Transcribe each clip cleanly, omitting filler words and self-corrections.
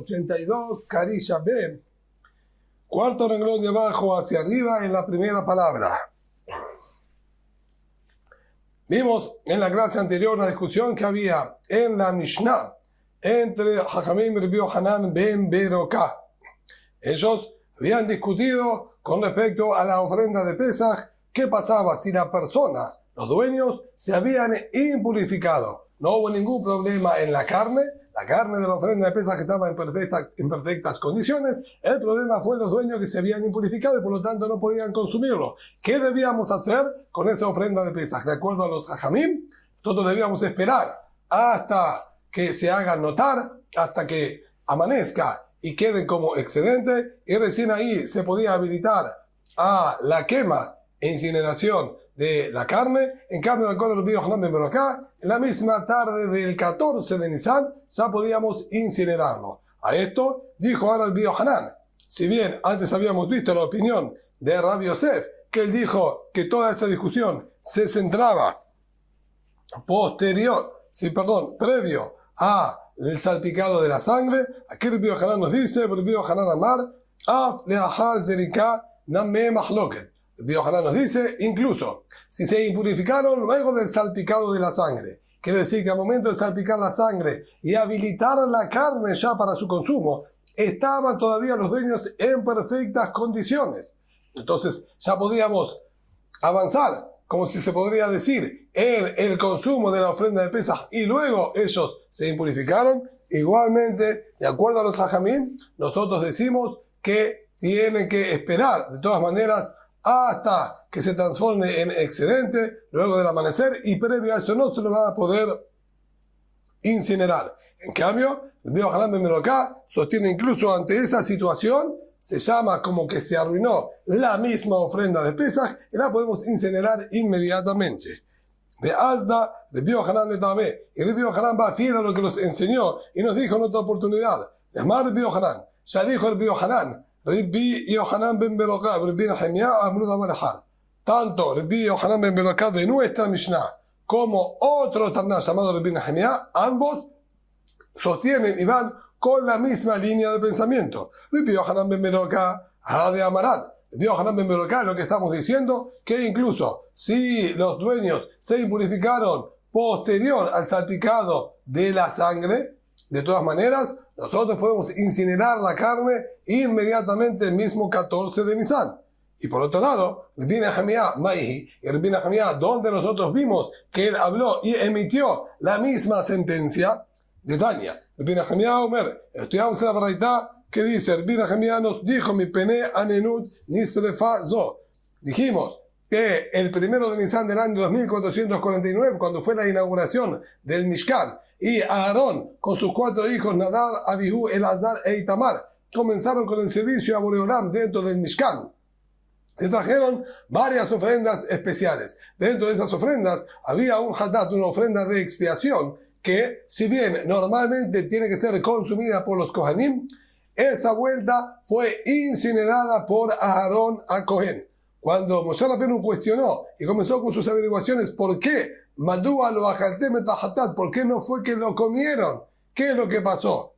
82, Carisha B. Cuarto renglón de abajo hacia arriba en la primera palabra. Vimos en la clase anterior la discusión que había en la Mishnah entre Jajamim y Rabbi Yohanan ben Beroká. Ellos habían discutido con respecto a la ofrenda de Pesaj, qué pasaba si la persona, los dueños, se habían impurificado. No hubo ningún problema en la carne de la ofrenda de Pesaj que estaba en perfectas condiciones. El problema fue los dueños que se habían impurificado y por lo tanto no podían consumirlo. ¿Qué debíamos hacer con esa ofrenda de Pesaj? De acuerdo a los Jajamim, nosotros debíamos esperar hasta que se hagan notar, hasta que amanezca y queden como excedente, y recién ahí se podía habilitar a la quema e incineración de la carne. En cambio, de acuerdo a los Rabbi Yohanan ben Beroká, en la misma tarde del 14 de Nisan ya podíamos incinerarlo. A esto dijo ahora el Rabbi Yohanan, si bien antes habíamos visto la opinión de Rabbi Yosef, que él dijo que toda esa discusión se centraba previo a el salpicado de la sangre, aquí el Rabbi Yohanan nos dice, el Rabbi Yohanan Amar, Af leahar zerika name mahloket. El Rabbi Yohanan nos dice, incluso si se impurificaron luego del salpicado de la sangre, quiere decir que al momento de salpicar la sangre y habilitar la carne ya para su consumo, estaban todavía los dueños en perfectas condiciones. Entonces ya podíamos avanzar, como si se podría decir, en el consumo de la ofrenda de Pesaj y luego ellos se impurificaron. Igualmente, de acuerdo a los Jajamim, nosotros decimos que tienen que esperar de todas maneras hasta que se transforme en excedente luego del amanecer, y previo a eso no se lo va a poder incinerar. En cambio, el Rabbi Yohanan ben Beroká sostiene incluso ante esa situación, se llama como que se arruinó la misma ofrenda de Pesaj y la podemos incinerar inmediatamente. De Asda, Rabbi Yohanan de Tamé, y Rabbi Yohanan va fiel a lo que nos enseñó y nos dijo en otra oportunidad. Es más, Rabbi Yohanan, ya dijo Rabbi Yohanan, Rabbi Yohanan ben Beroká, Rabbi Nehemiah, Amrud Amarahar. Tanto Rabbi Yohanan ben Beroká de nuestra Mishnah como otro Taná llamado Rabbi Nehemiah, ambos sostienen y van con la misma línea de pensamiento. Rabbi Yohanan ben Beroká ha de amarar. Rabbi Yohanan ben Beroká, lo que estamos diciendo, que incluso si los dueños se impurificaron posterior al salpicado de la sangre, de todas maneras, nosotros podemos incinerar la carne inmediatamente el mismo 14 de Nisan. Y por otro lado, Rabbi Nehemiah Maihi, y Rabbi Nehemiah, donde nosotros vimos que él habló y emitió la misma sentencia de Tania. Rabbi Nehemiah Omer, estudiamos en la Baraitá que dice, Rabbi Nehemiah nos dijo, mi pene anenut nisrefa zo. Dijimos que el 1 de Nisan del año 2449, cuando fue la inauguración del Mishkan, y Aarón con sus 4 hijos, Nadab, Abihu, Elazar e Itamar, comenzaron con el servicio a Boreolam dentro del Mishkan. Se trajeron varias ofrendas especiales. Dentro de esas ofrendas había un hatat, una ofrenda de expiación, que si bien normalmente tiene que ser consumida por los Kohanim, esa vuelta fue incinerada por Aarón a Cohen. Cuando Moshe Rabbeinu cuestionó y comenzó con sus averiguaciones, ¿por qué? Madúa lo ajaltem et hatat, ¿por qué no fue que lo comieron? ¿Qué es lo que pasó?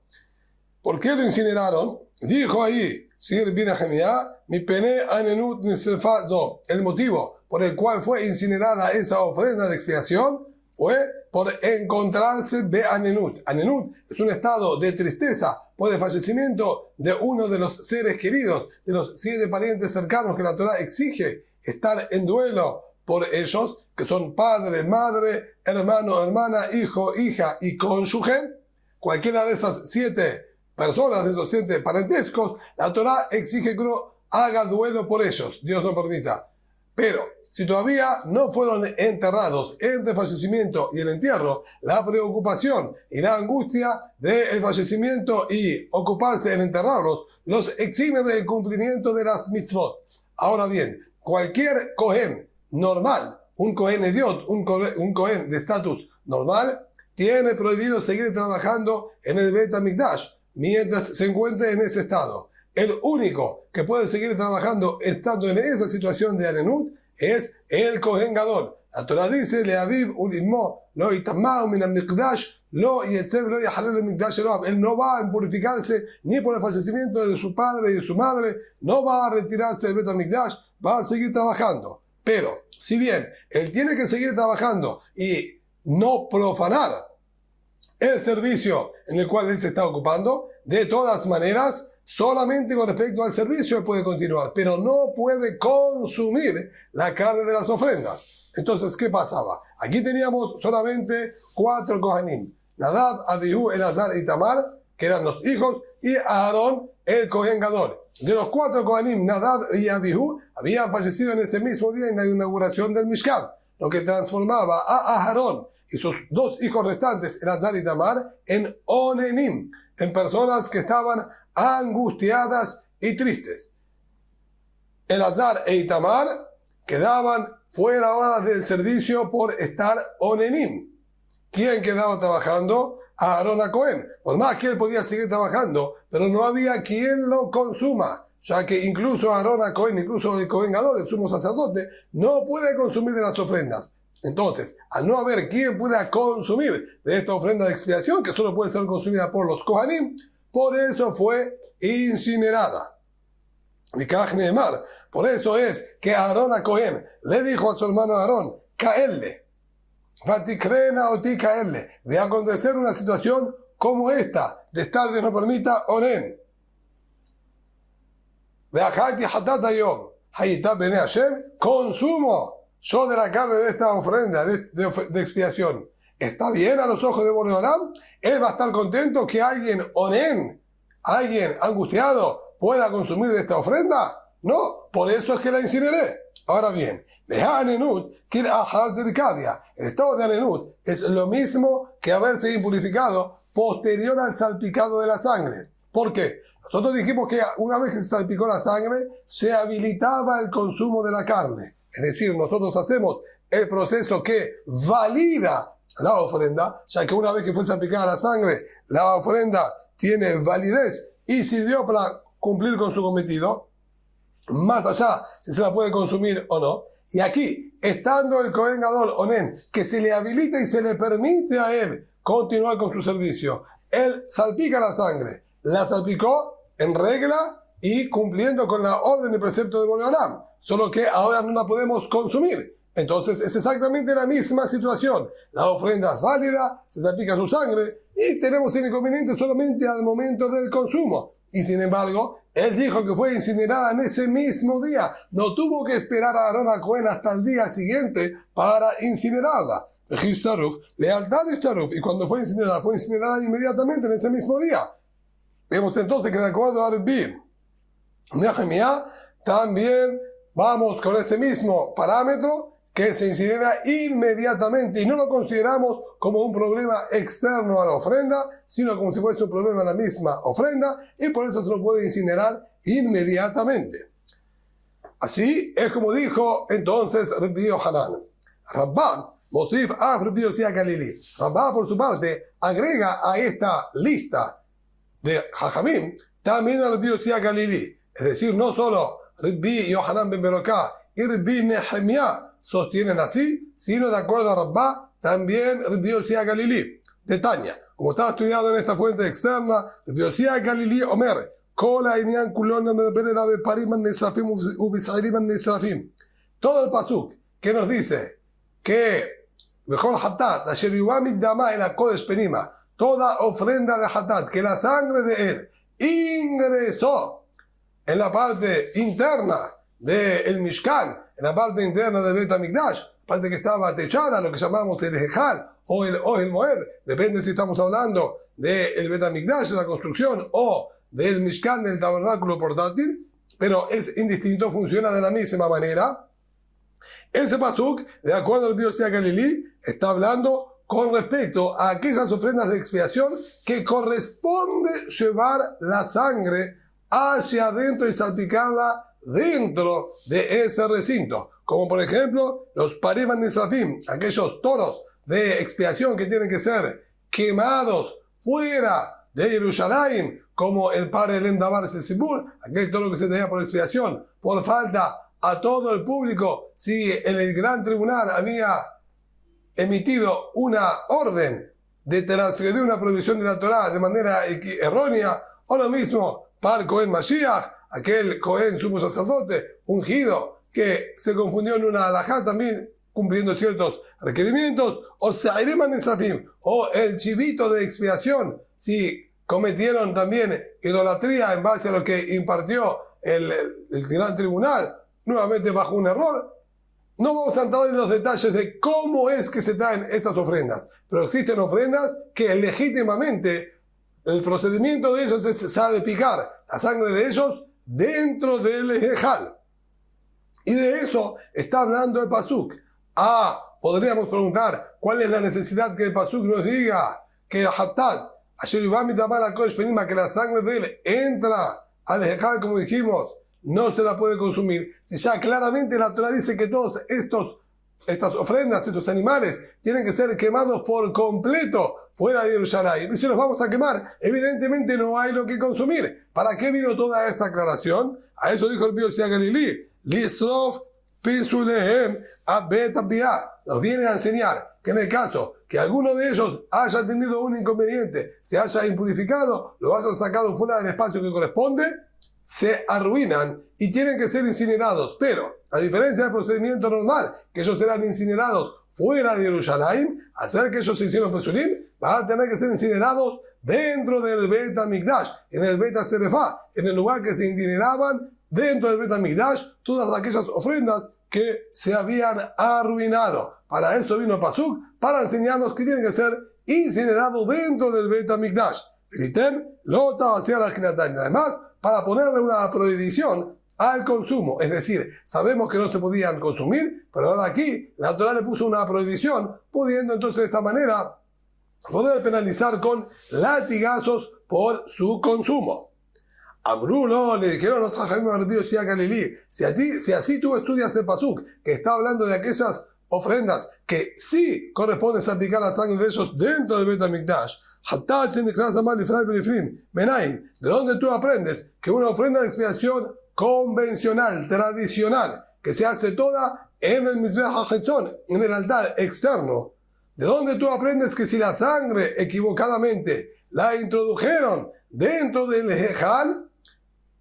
¿Por qué lo incineraron? Dijo ahí, Rabbi Nehemiah, mi pene anenut nisrefa zo. El motivo por el cual fue incinerada esa ofrenda de expiación fue por encontrarse be anenut. Anenut es un estado de tristeza por el fallecimiento de uno de los seres queridos, de los 7 parientes cercanos que la Torah exige estar en duelo por ellos, que son padre, madre, hermano, hermana, hijo, hija y cónyuge. Cualquiera de esas 7 personas, de esos 7 parentescos, la Torah exige que uno haga duelo por ellos. Dios no permita. Pero si todavía no fueron enterrados entre el fallecimiento y el entierro, la preocupación y la angustia del fallecimiento y ocuparse en enterrarlos los exime del cumplimiento de las mitzvot. Ahora bien, cualquier Cohen normal, un Cohen Ediot, un Cohen de estatus normal, tiene prohibido seguir trabajando en el Bet HaMikdash mientras se encuentre en ese estado. El único que puede seguir trabajando estando en esa situación de Anenut es el Cohen Gadol. La Torah dice, Leaviv ulimo, lo itamau min al-mikdash, lo yetzev, lo yahalel el-mikdash eloab. Él no va a purificarse ni por el fallecimiento de su padre y de su madre, no va a retirarse del Bet HaMikdash, va a seguir trabajando. Pero, si bien él tiene que seguir trabajando y no profanar el servicio en el cual él se está ocupando, de todas maneras, solamente con respecto al servicio él puede continuar, pero no puede consumir la carne de las ofrendas. Entonces, ¿qué pasaba? Aquí teníamos solamente 4 Kohanim: Nadab, Abihu, Elazar y Tamar, que eran los hijos, y Aarón, el Kohen Gadol. De los 4 Kohanim, Nadab y Abihu, habían fallecido en ese mismo día en la inauguración del Mishkan, lo que transformaba a Aarón y sus 2 hijos restantes, Elazar y Tamar, en Onenim, en personas que estaban angustiadas y tristes. Elazar e Itamar quedaban fuera ahora del servicio por estar Onenim. ¿Quién quedaba trabajando? Aarón a Cohen. Por más que él podía seguir trabajando, pero no había quien lo consuma, ya que incluso Aarón a Cohen, incluso el Cohen Gadol, el sumo sacerdote, no puede consumir de las ofrendas. Entonces, al no haber quien pueda consumir de esta ofrenda de expiación, que solo puede ser consumida por los Kohanim, por eso fue incinerada. Por eso es que Aarón a Cohen le dijo a su hermano Aarón, Kaelle, Vatikrena oti Kaelle, de acontecer una situación como esta, de estar, Dios no permita, Onen. Ve'achati hatata yom, hayita bene Hashem, consumo yo de la carne de esta ofrenda de expiación. ¿Está bien a los ojos de Boreolam? Él va a estar contento que alguien Onen, alguien angustiado, pueda consumir de esta ofrenda. No, por eso es que la incineré. Ahora bien, el estado de Anenut es lo mismo que haberse impurificado posterior al salpicado de la sangre. ¿Por qué? Nosotros dijimos que una vez que se salpicó la sangre, se habilitaba el consumo de la carne. Es decir, nosotros hacemos el proceso que valida la ofrenda, ya que una vez que fue salpicada la sangre, la ofrenda tiene validez y sirvió para cumplir con su cometido, más allá si se la puede consumir o no. Y aquí, estando el Kohen Gadol Onen, que se le habilita y se le permite a él continuar con su servicio, él salpica la sangre, la salpicó en regla y cumpliendo con la orden y precepto de Boreolam, solo que ahora no la podemos consumir. Entonces es exactamente la misma situación. La ofrenda es válida, se salpica su sangre y tenemos el inconveniente solamente al momento del consumo. Y sin embargo, él dijo que fue incinerada en ese mismo día. No tuvo que esperar a Aarón a Cohen hasta el día siguiente para incinerarla. Lealtad de Sharuf. Y cuando fue incinerada inmediatamente en ese mismo día. Vemos entonces que de acuerdo a Rabbi Nehemiah, también vamos con este mismo parámetro, que se incinera inmediatamente y no lo consideramos como un problema externo a la ofrenda, sino como si fuese un problema a la misma ofrenda, y por eso se lo puede incinerar inmediatamente. Así es como dijo entonces Rabbi Yohanan. Rabbah, Mosif af Rabbi Yossi HaGalili. Rabbah, por su parte, agrega a esta lista de Jajamim también a Rabbi Yossi HaGalili. Es decir, no solo Rabbi Yohanan ben Beroká y Rabbi Nehemiah sostienen así, sino de acuerdo a Rabbah, también Rabbi Yossi HaGalili. De Tanya, como estaba estudiado en esta fuente externa, Rabbi Yossi HaGalili Omer, todo el pasuk que nos dice que toda ofrenda de Hatat, que la sangre de él ingresó en la parte interna del Mishkan, en la parte interna del Bet HaMikdash, parte que estaba techada, lo que llamamos el Ejal o el Moed, depende si estamos hablando del Bet HaMikdash, de la construcción, o del Mishkan, del tabernáculo portátil, pero es indistinto, funciona de la misma manera. Ese pasuk, de acuerdo al Rabbi Yossi HaGalili, está hablando con respecto a aquellas ofrendas de expiación que corresponde llevar la sangre hacia adentro y salpicarla dentro de ese recinto, como por ejemplo los Parim Nisrafim, aquellos toros de expiación que tienen que ser quemados fuera de Jerusalén, como el padre Elem Davar Sesibur, aquel toro que se tenía por expiación por falta a todo el público si el gran tribunal había emitido una orden de transgredir una prohibición de la Torá de manera errónea, o lo mismo para el Cohen Mashiach, aquel Cohen sumo sacerdote ungido que se confundió en una halajá también cumpliendo ciertos requerimientos, o Sa'irem Nesafim, o el chivito de expiación, si cometieron también idolatría en base a lo que impartió el gran tribunal, nuevamente bajo un error. No vamos a entrar en los detalles de cómo es que se traen esas ofrendas, pero existen ofrendas que legítimamente el procedimiento de ellos es salpicar la sangre de ellos dentro del ejal. Y de eso está hablando el pasuk. Podríamos preguntar, ¿cuál es la necesidad que el pasuk nos diga que el hatat, que la sangre de él entra al ejal, como dijimos, no se la puede consumir? Si ya claramente la Torah dice que todos estas ofrendas, estos animales, tienen que ser quemados por completo fuera de Jerusalén. Y si los vamos a quemar, evidentemente no hay lo que consumir. ¿Para qué vino toda esta aclaración? A eso dijo el Biosía Galilí. Lisrof pisulehem abetapia. Nos viene a enseñar que en el caso que alguno de ellos haya tenido un inconveniente, se haya impurificado, lo haya sacado fuera del espacio que corresponde, se arruinan y tienen que ser incinerados. Pero, a diferencia del procedimiento normal, que ellos serán incinerados fuera de Jerusalén, hacer que ellos se hicieron pesulim, van a tener que ser incinerados dentro del Bet HaMikdash, en el Bet HaSerefá, en el lugar que se incineraban dentro del Bet HaMikdash todas aquellas ofrendas que se habían arruinado. Para eso vino Pasuk, para enseñarnos que tienen que ser incinerados dentro del Bet HaMikdash. Además, para ponerle una prohibición al consumo. Es decir, sabemos que no se podían consumir, pero ahora aquí la Torah le puso una prohibición, pudiendo entonces de esta manera poder penalizar con latigazos por su consumo. Amrulo, le dijeron los Jajamim al Biosía Galilí, si así tú estudias el pasuk, que está hablando de aquellas ofrendas que sí corresponde salpicar la sangre de ellos dentro del Bet HaMikdash, ¿de dónde tú aprendes que una ofrenda de expiación convencional, tradicional, que se hace toda en el Mizbeach HaChetzon, en el altar externo? ¿De dónde tú aprendes que si la sangre equivocadamente la introdujeron dentro del ejal,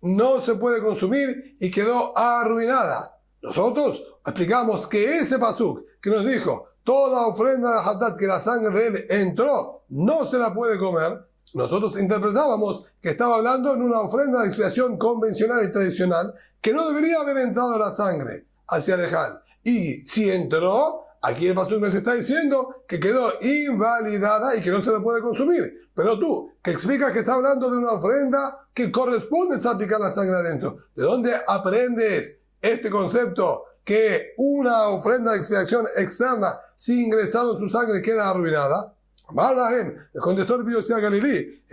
no se puede consumir y quedó arruinada? Nosotros explicamos que ese pasuk que nos dijo toda ofrenda de hatat que la sangre de él entró no se la puede comer, nosotros interpretábamos que estaba hablando en una ofrenda de expiación convencional y tradicional que no debería haber entrado la sangre hacia el ejal. Y si entró, aquí el pasuk nos está diciendo que quedó invalidada y que no se la puede consumir. Pero tú, que explicas que está hablando de una ofrenda que corresponde salpicar la sangre adentro, ¿de dónde aprendes este concepto que una ofrenda de expiación externa, si ingresaron su sangre, queda arruinada? Le contestó el Biosía Galilí,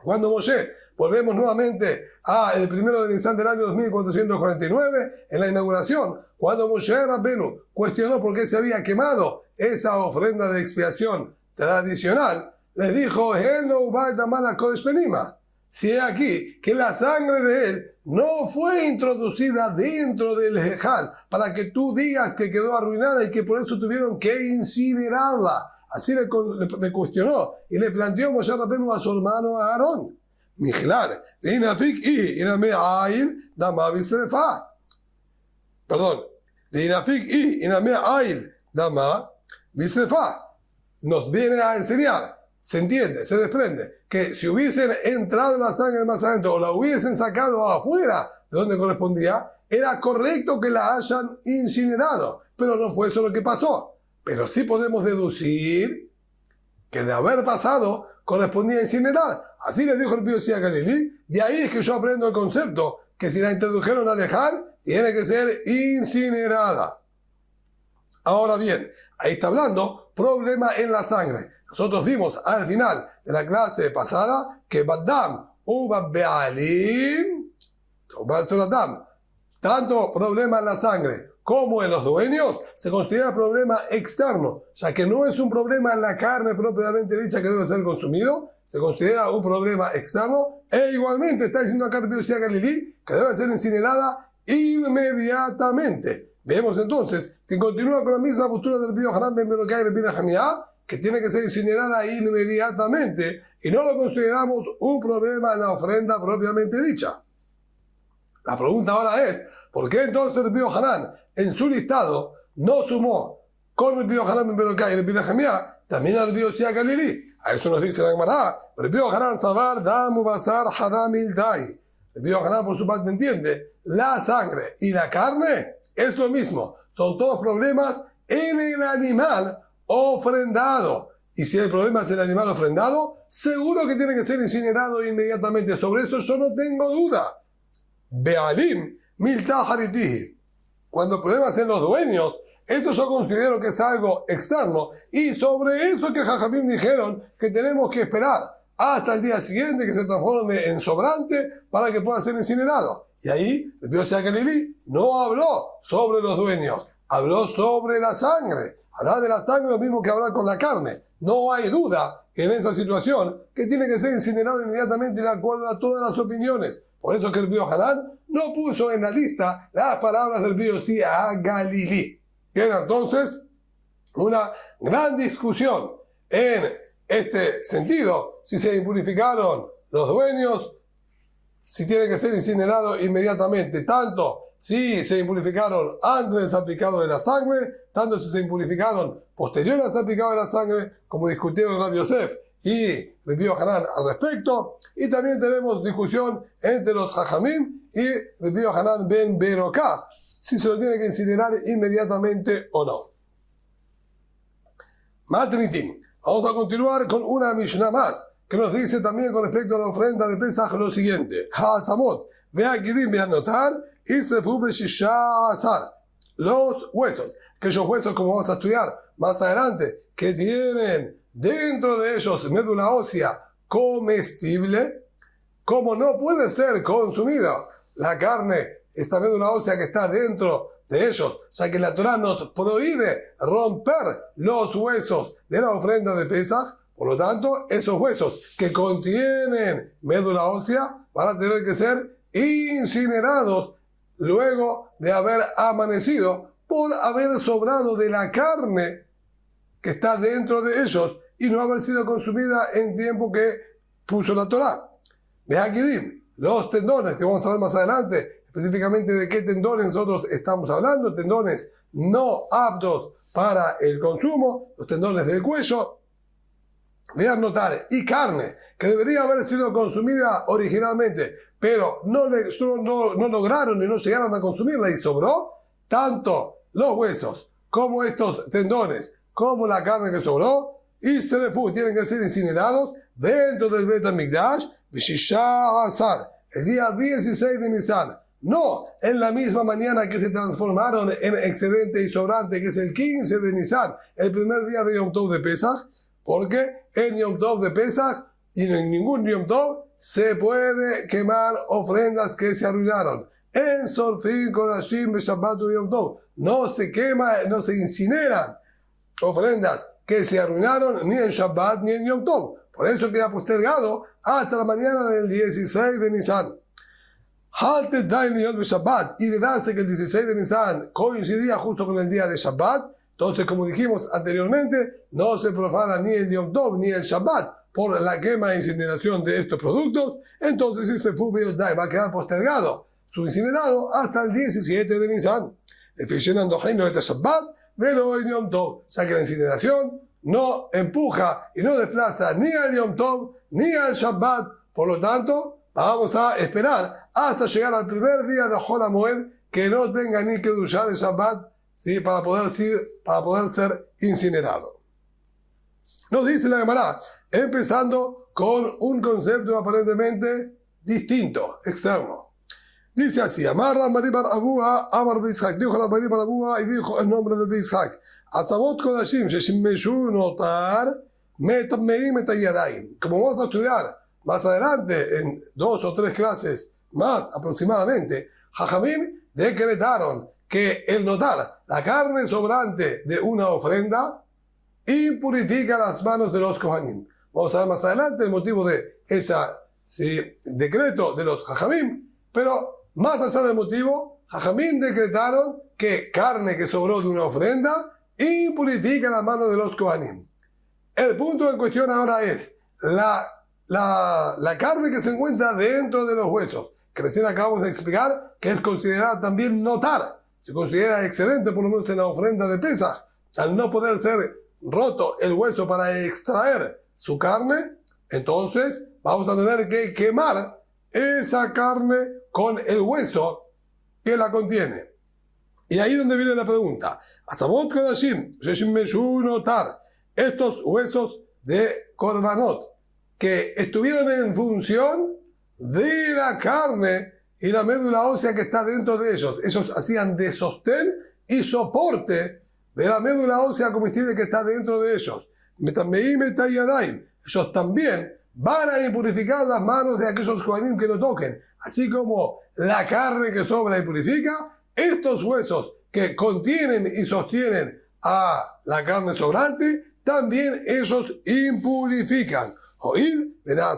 cuando Moshe, volvemos nuevamente el 1 de Nisan del año 2449, en la inauguración, cuando Moshe Rabbenu cuestionó por qué se había quemado esa ofrenda de expiación tradicional, les dijo, si es aquí que la sangre de él no fue introducida dentro del ejal para que tú digas que quedó arruinada y que por eso tuvieron que incinerarla. Así le cuestionó y le planteó Moshe Rabbeinu a su hermano Aarón. Nos viene a enseñar, se entiende, se desprende, que si hubiesen entrado la sangre más adentro o la hubiesen sacado afuera de donde correspondía, era correcto que la hayan incinerado, pero no fue eso lo que pasó. Pero sí podemos deducir que de haber pasado correspondía incinerar. Así le dijo el Biosía Galilí, de ahí es que yo aprendo el concepto, que si la introdujeron al ejal, tiene que ser incinerada. Ahora bien, ahí está hablando problema en la sangre. Nosotros vimos al final de la clase pasada que Badam uva Bealim, tanto problema en la sangre como en los dueños, se considera problema externo, ya que no es un problema en la carne propiamente dicha que debe ser consumido, se considera un problema externo, e igualmente está diciendo acá Rabbi Yossi Galilí que debe ser incinerada inmediatamente. Vemos entonces que continúa con la misma postura del Rabbi Yohanan ben Berokai y Rabbi Nehemiah, que tiene que ser incinerada inmediatamente, y no lo consideramos un problema en la ofrenda propiamente dicha. La pregunta ahora es, ¿por qué entonces Rabbi Yohanan en su listado no sumó con Rabbi Yohanan ben Berokai y Rabbi Nehemiah también a Rabbi Yossi Galilí? A eso nos dice la Gemara, Rabbi Yohanan savar damu basar hadamil dai. Rabbi Yohanan por su parte entiende, la sangre y la carne es lo mismo, son todos problemas en el animal ofrendado. Y si el problema es el animal ofrendado, seguro que tiene que ser incinerado inmediatamente. Sobre eso yo no tengo duda. Bealim milta haritihi. Cuando el problema es en los dueños, esto yo considero que es algo externo. Y sobre eso que Jajamim dijeron que tenemos que esperar hasta el día siguiente que se transforme en sobrante para que pueda ser incinerado. Y ahí, Rabbi Yossi Galilí no habló sobre los dueños, habló sobre la sangre. Hablar de la sangre es lo mismo que hablar con la carne. No hay duda en esa situación que tiene que ser incinerado inmediatamente de acuerdo a todas las opiniones. Por eso que el Rabbi Yohanan no puso en la lista las palabras del Rabbi Yossi Galilí. Queda entonces una gran discusión en este sentido, si se impurificaron los dueños, si tiene que ser incinerado inmediatamente, tanto si se impurificaron antes del salpicado de la sangre, tanto si se impurificaron posterior al salpicado de la sangre, como discutieron Rabbi Yosef y Rabbi Yohanan al respecto. Y también tenemos discusión entre los Jajamim y Rabbi Yohanan ben Berokai, si se lo tiene que incinerar inmediatamente o no. Matnitim. Vamos a continuar con una Mishnah más, que nos dice también con respecto a la ofrenda de Pesach lo siguiente. Ha'atzamot ve'akidim ve'anotar isrefu be'shisha'asar. Los huesos, aquellos huesos como vamos a estudiar más adelante, que tienen dentro de ellos médula ósea comestible, como no puede ser consumida la carne, esta médula ósea que está dentro de ellos, ya que la Torá nos prohíbe romper los huesos de la ofrenda de Pesach. Por lo tanto, esos huesos que contienen médula ósea van a tener que ser incinerados luego de haber amanecido por haber sobrado de la carne que está dentro de ellos y no haber sido consumida en tiempo que puso la Torá. De aquí los tendones, que vamos a ver más adelante, específicamente de qué tendones nosotros estamos hablando, tendones no aptos para el consumo, los tendones del cuello, de anotar, y carne, que debería haber sido consumida originalmente, pero no lograron y no llegaron a consumirla y sobró, tanto los huesos como estos tendones, como la carne que sobró, y Serefú tienen que ser incinerados dentro del Bet HaMikdash, B'Shisha'asar, el día 16 de Nisan. No en la misma mañana que se transformaron en excedente y sobrante, que es el 15 de Nisan, el primer día de Yom Tov de Pesach, porque en Yom Tov de Pesach y en ningún Yom Tov se puede quemar ofrendas que se arruinaron. En Sorfin, Kodashim, Shabbat y Yom Tov no se quema, no se incineran ofrendas que se arruinaron ni en Shabbat ni en Yom Tov. Por eso queda postergado hasta la mañana del 16 de Nisan. Y de darse que el 16 de Nisan coincidía justo con el día de Shabbat, entonces, como dijimos anteriormente, no se profana ni el Yom Tov ni el Shabbat por la quema e incineración de estos productos. Entonces, ese Fubiyodai va a quedar postergado su incinerado hasta el 17 de Nisan. Eficienando de Shabbat, velo en Yom Tov, ya que la incineración no empuja y no desplaza ni al Yom Tov ni al Shabbat. Por lo tanto, vamos a esperar hasta llegar al primer día de Hol HaMoed que no tenga ni que duchar de Shabbat, ¿sí? para poder ser incinerado. Nos dice la Gemara, empezando con un concepto aparentemente distinto, externo. Dice así, Amar Ramari bar Abúa, Amar Bishak, dijo Ramari bar Abúa y dijo el nombre de Bishak. Atzamot Kodashim, Sheshimeshu Notar, Metamei Metayadayim. Como vamos a estudiar más adelante, en 2 o 3 clases más aproximadamente, Jajamim decretaron que el notar la carne sobrante de una ofrenda impurifica las manos de los Kohanim. Vamos a ver más adelante el motivo de ese decreto de los Jajamim, pero más allá del motivo, Jajamim decretaron que carne que sobró de una ofrenda impurifica la mano de los Kohanim. El punto en cuestión ahora es la carne que se encuentra dentro de los huesos, que recién acabamos de explicar que es considerada también notar, se considera excedente por lo menos en la ofrenda de Pesaj, al no poder ser roto el hueso para extraer su carne, entonces vamos a tener que quemar esa carne con el hueso que la contiene. Y ahí es donde viene la pregunta. Asamot Kodashim, Yeshim Meshu notar, estos huesos de Korbanot, que estuvieron en función de la carne y la médula ósea que está dentro de ellos. Ellos hacían de sostén y soporte de la médula ósea comestible que está dentro de ellos. Ellos también van a impurificar las manos de aquellos Kohanim que lo toquen. Así como la carne que sobra y purifica, estos huesos que contienen y sostienen a la carne sobrante, también ellos impurifican. Oír, ya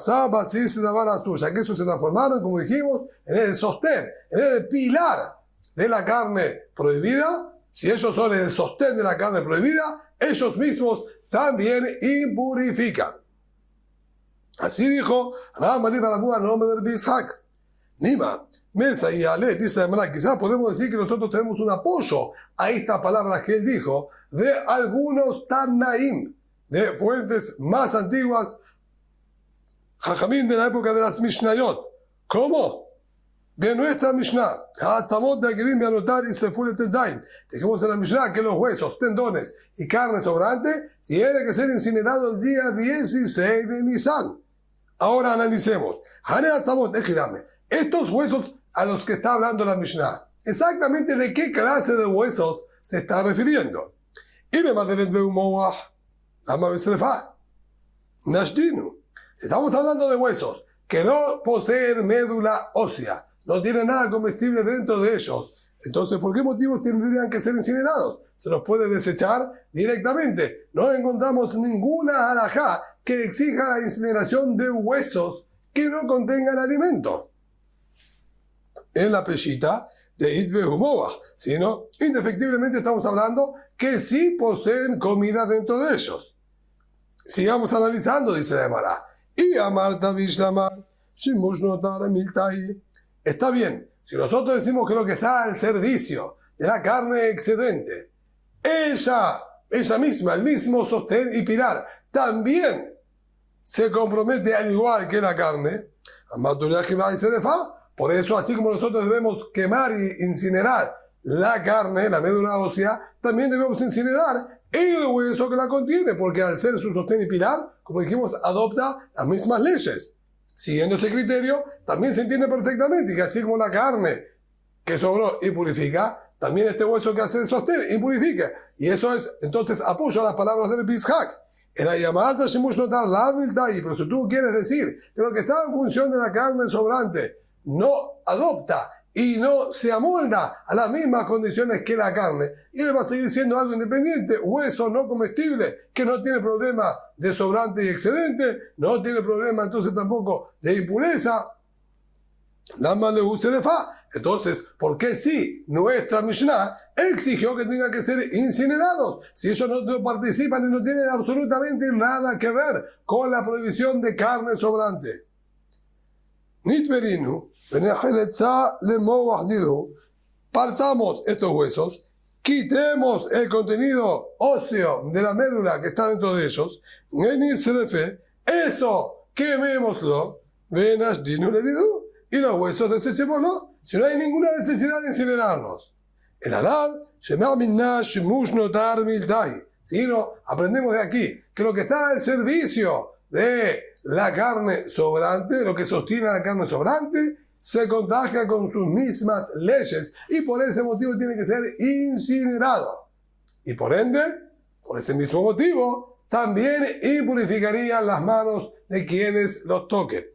que esos se transformaron, como dijimos, en el sostén, en el pilar de la carne prohibida. Si ellos son el sostén de la carne prohibida, ellos mismos también impurifican. Así dijo Ramani Barabúa en nombre del Bishak. Nima, Mesa y Ale, dice Emra, quizás podemos decir que nosotros tenemos un apoyo a estas palabras que él dijo de algunos Tanaim, de fuentes más antiguas, Jajamim de la época de las Mishnayot. ¿Cómo? De nuestra Mishnah, Hatzamot de Akedim y Anotar y Sefur Tezaim. Dijimos en la Mishnah que los huesos, tendones y carne sobrante tienen que ser incinerados el día 16 de Nisan. Ahora analicemos. Hane Hatzamot, ejidame. Estos huesos a los que está hablando la Mishnah, exactamente de qué clase de huesos se está refiriendo. Y me madelet beumowah, lama besrefa, nashdinu. Si estamos hablando de huesos que no poseen médula ósea, no tienen nada comestible dentro de ellos, entonces ¿por qué motivos tendrían que ser incinerados? Se los puede desechar directamente. No encontramos ninguna halajá que exija la incineración de huesos que no contengan alimento en la peshita de Itbehumovah, sino indefectiblemente estamos hablando que sí poseen comida dentro de ellos. Sigamos analizando, dice la Gemara. Y Amarta Bishamar, Shimush Notar Miltai. Está bien, si nosotros decimos que lo que está al servicio de la carne excedente, ella misma, el mismo sostén y pilar, también se compromete al igual que la carne, por eso, así como nosotros debemos quemar y incinerar la carne, la médula ósea, también debemos incinerar el hueso que la contiene, porque al ser su sostén y pilar, como dijimos, adopta las mismas leyes. Siguiendo ese criterio, también se entiende perfectamente que así como la carne que sobró y purifica, también este hueso que hace de sostén y purifica. Y eso es, entonces, apoyo a las palabras del Bishak. Era llamada Shimush Notar la Miltai, pero si tú quieres decir que lo que está en función de la carne sobrante no adopta y no se amolda a las mismas condiciones que la carne, y él va a seguir siendo algo independiente, hueso no comestible, que no tiene problema de sobrante y excedente, no tiene problema entonces tampoco de impureza, nada más le guste de fa. Entonces, ¿por qué si nuestra Mishnah exigió que tengan que ser incinerados? Si ellos no participan y no tienen absolutamente nada que ver con la prohibición de carne sobrante. Nitberinu, partamos estos huesos, quitemos el contenido óseo de la médula que está dentro de ellos, eso quemémoslo, y los huesos desechémoslo, si no hay ninguna necesidad de incinerarlos. El alab, sino aprendemos de aquí que lo que está al servicio de la carne sobrante, lo que sostiene a la carne sobrante, se contagia con sus mismas leyes y por ese motivo tiene que ser incinerado. Y por ende, por ese mismo motivo, también impurificarían las manos de quienes los toquen.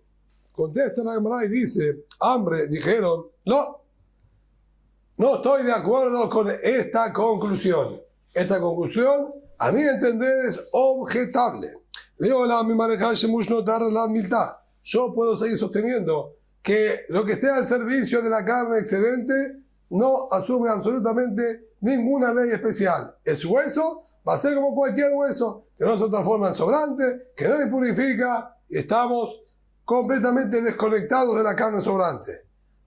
Contesta la Gemara y dice, hambre, dijeron, no estoy de acuerdo con esta conclusión. Esta conclusión, a mi entender, es objetable. Leola mi manejar shemush notar la milta. Yo puedo seguir sosteniendo que lo que esté al servicio de la carne excedente no asume absolutamente ninguna ley especial. El hueso va a ser como cualquier hueso, que no se transforma en sobrante, que no impurifica, y estamos completamente desconectados de la carne sobrante.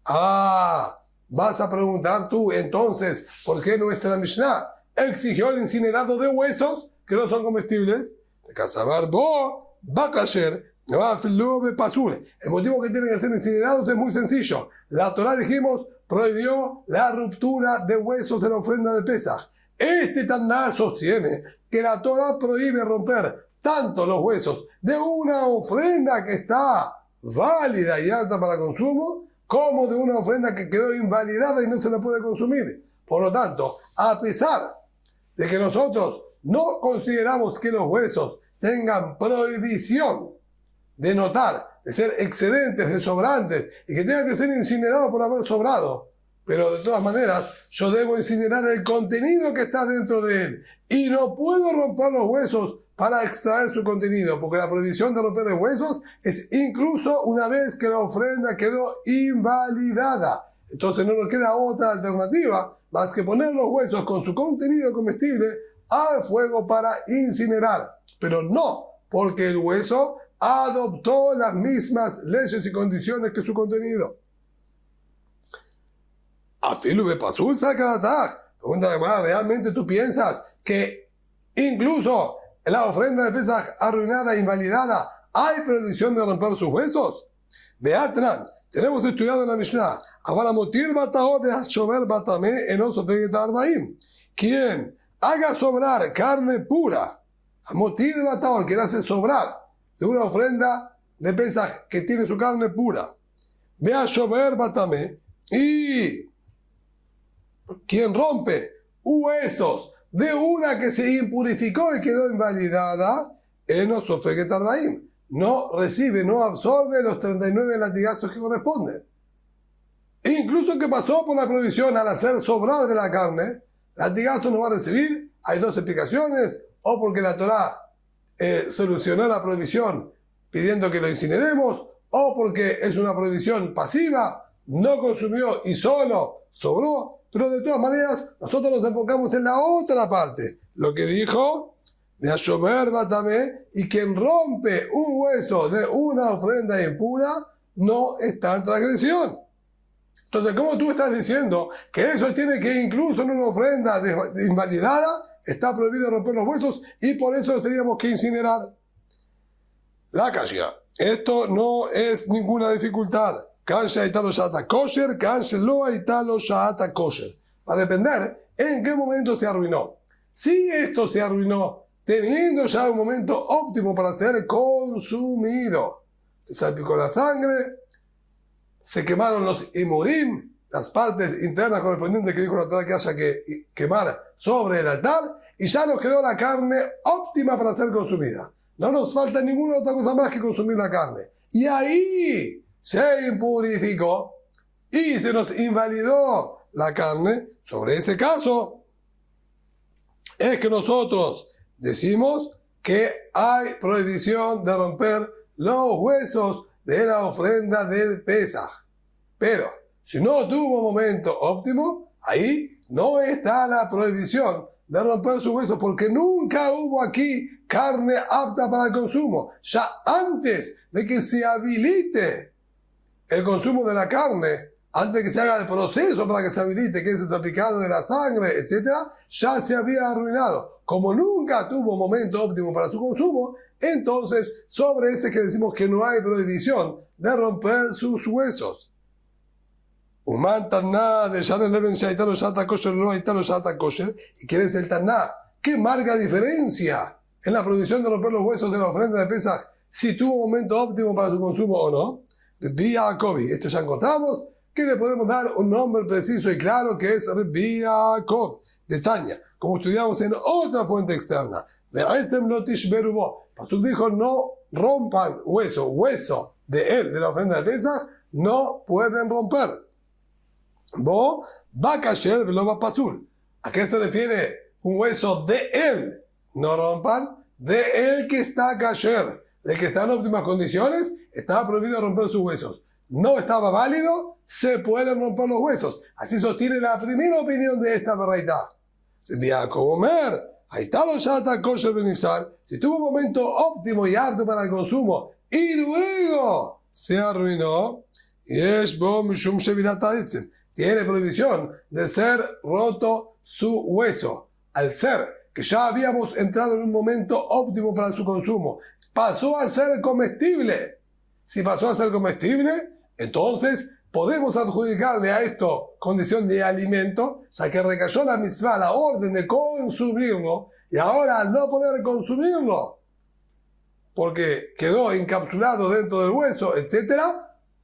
Ah, vas a preguntar tú entonces, ¿por qué nuestra Mishnah exigió el incinerado de huesos que no son comestibles? De casabar bo, bakasher, el motivo que tienen que ser incinerados es muy sencillo. La Torah, dijimos, prohibió la ruptura de huesos de la ofrenda de Pesaj. Este Taná sostiene que la Torah prohíbe romper tanto los huesos de una ofrenda que está válida y alta para consumo, como de una ofrenda que quedó invalidada y no se la puede consumir. Por lo tanto, a pesar de que nosotros no consideramos que los huesos tengan prohibición de notar, de ser excedentes, de sobrantes, y que tengan que ser incinerados por haber sobrado, pero de todas maneras yo debo incinerar el contenido que está dentro de él, y no puedo romper los huesos para extraer su contenido, porque la prohibición de romper los huesos es incluso una vez que la ofrenda quedó invalidada. Entonces no nos queda otra alternativa más que poner los huesos con su contenido comestible al fuego para incinerar, pero no porque el hueso adoptó las mismas leyes y condiciones que su contenido. Afilu bepasul sakadatach. Pregunta de manera, ¿realmente tú piensas que incluso en la ofrenda de Pesaj arruinada e invalidada hay prohibición de romper sus huesos? Beatran, tenemos estudiado en la Mishnah, Avalamotir batahot de hashomer batame enoso vegetarbaim. Quien haga sobrar carne pura, motir batahot, quien hace sobrar de una ofrenda de Pesaj que tiene su carne pura, ve a shomer batame, y quien rompe huesos de una que se impurificó y quedó invalidada, no recibe, no absorbe los 39 latigazos que corresponden. Incluso que pasó por la prohibición al hacer sobrar de la carne, latigazo no va a recibir. Hay dos explicaciones: o porque la Torah solucionó la prohibición pidiendo que lo incineremos, o porque es una prohibición pasiva, no consumió y solo sobró. Pero de todas maneras nosotros nos enfocamos en la otra parte, lo que dijo de Ashomer Batame, y quien rompe un hueso de una ofrenda impura no está en transgresión. Entonces, ¿cómo tú estás diciendo que eso tiene que incluso en una ofrenda invalidada está prohibido romper los huesos y por eso los teníamos que incinerar? La kashia. Esto no es ninguna dificultad. Kansha italo shata kosher, kansha lo italo shata kosher. Va a depender en qué momento se arruinó. Si esto se arruinó teniendo ya un momento óptimo para ser consumido, se salpicó la sangre, se quemaron los imurim, las partes internas correspondientes que dijo la Torah que haya que quemar sobre el altar, y ya nos quedó la carne óptima para ser consumida. No nos falta ninguna otra cosa más que consumir la carne. Y ahí se impurificó y se nos invalidó la carne. Sobre ese caso es que nosotros decimos que hay prohibición de romper los huesos de la ofrenda del Pesaj. Pero si no tuvo momento óptimo, ahí no está la prohibición de romper sus huesos, porque nunca hubo aquí carne apta para el consumo. Ya antes de que se habilite el consumo de la carne, antes de que se haga el proceso para que se habilite, que es el salpicado de la sangre, etc., ya se había arruinado. Como nunca tuvo momento óptimo para su consumo, entonces sobre ese que decimos que no hay prohibición de romper sus huesos. Uman Taná de Sharon Leven Shaitano Shata Kosher no Aitano Shata Kosher. ¿Y quién es el Taná? ¿Qué marca diferencia en la prohibición de romper los huesos de la ofrenda de Pesaj si tuvo momento óptimo para su consumo o no? Rabbi Yaakov. Esto ya encontramos que le podemos dar un nombre preciso y claro, que es Rabbi Yaakov de Tania, como estudiamos en otra fuente externa. De Aizem Lotish Berubo. Pasuk dijo: no rompan hueso de él, de la ofrenda de Pesaj, no pueden romper. Bo va kasher velo va pasul. ¿A qué se refiere un hueso de él? No rompan. de el que está kasher, del que está en óptimas condiciones, estaba prohibido romper sus huesos. No estaba válido, se pueden romper los huesos. Así sostiene la primera opinión de esta baraita. Debía comer, ahí está lo shata kosher benizar. Si tuvo un momento óptimo y apto para el consumo y luego se arruinó, yesh bo mishum shevirat ha'etzem, tiene prohibición de ser roto su hueso. Al ser que ya habíamos entrado en un momento óptimo para su consumo, pasó a ser comestible. Si pasó a ser comestible, entonces podemos adjudicarle a esto condición de alimento, ya que recayó la mitzvah, la orden de consumirlo, y ahora al no poder consumirlo, porque quedó encapsulado dentro del hueso, etc.,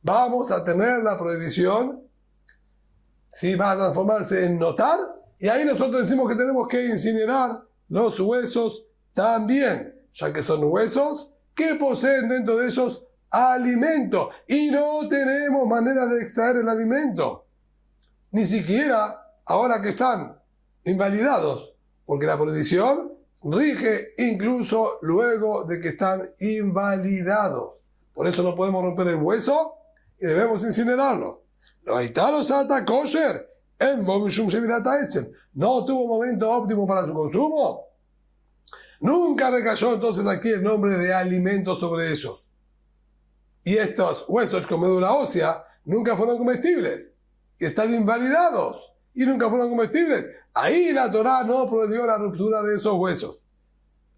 vamos a tener la prohibición, si va a transformarse en notar, y ahí nosotros decimos que tenemos que incinerar los huesos también, ya que son huesos que poseen dentro de ellos alimento y no tenemos manera de extraer el alimento, ni siquiera ahora que están invalidados, porque la prohibición rige incluso luego de que están invalidados. Por eso no podemos romper el hueso y debemos incinerarlo. No tuvo momento óptimo para su consumo. Nunca recayó entonces aquí el nombre de alimento sobre ellos. Y estos huesos con médula ósea nunca fueron comestibles. Y están invalidados y nunca fueron comestibles. Ahí la Torá no prohibió la ruptura de esos huesos.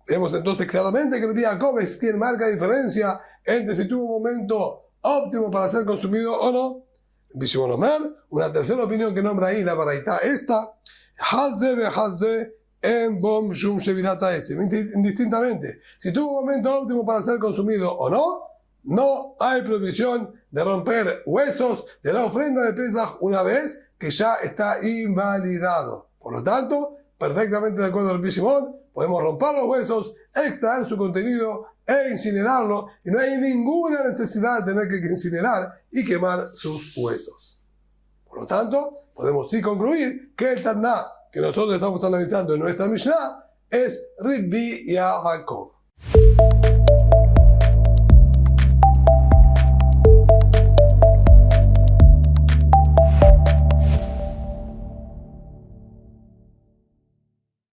Vemos entonces claramente que el Jacob es quien marca diferencia entre si tuvo un momento óptimo para ser consumido o no. Bishimon Omer, una tercera opinión que nombra ahí la baraita esta, Hazde ve Hazde en bom shum shevirat ha'etzem. Indistintamente, si tuvo un momento óptimo para ser consumido o no, no hay prohibición de romper huesos de la ofrenda de Pesaj una vez que ya está invalidado. Por lo tanto, perfectamente de acuerdo al Bishimon, podemos romper los huesos, extraer su contenido e incinerarlo, y no hay ninguna necesidad de tener que incinerar y quemar sus huesos. Por lo tanto, podemos sí concluir que el Taná que nosotros estamos analizando en nuestra Mishnah es Rabbi Yaakov.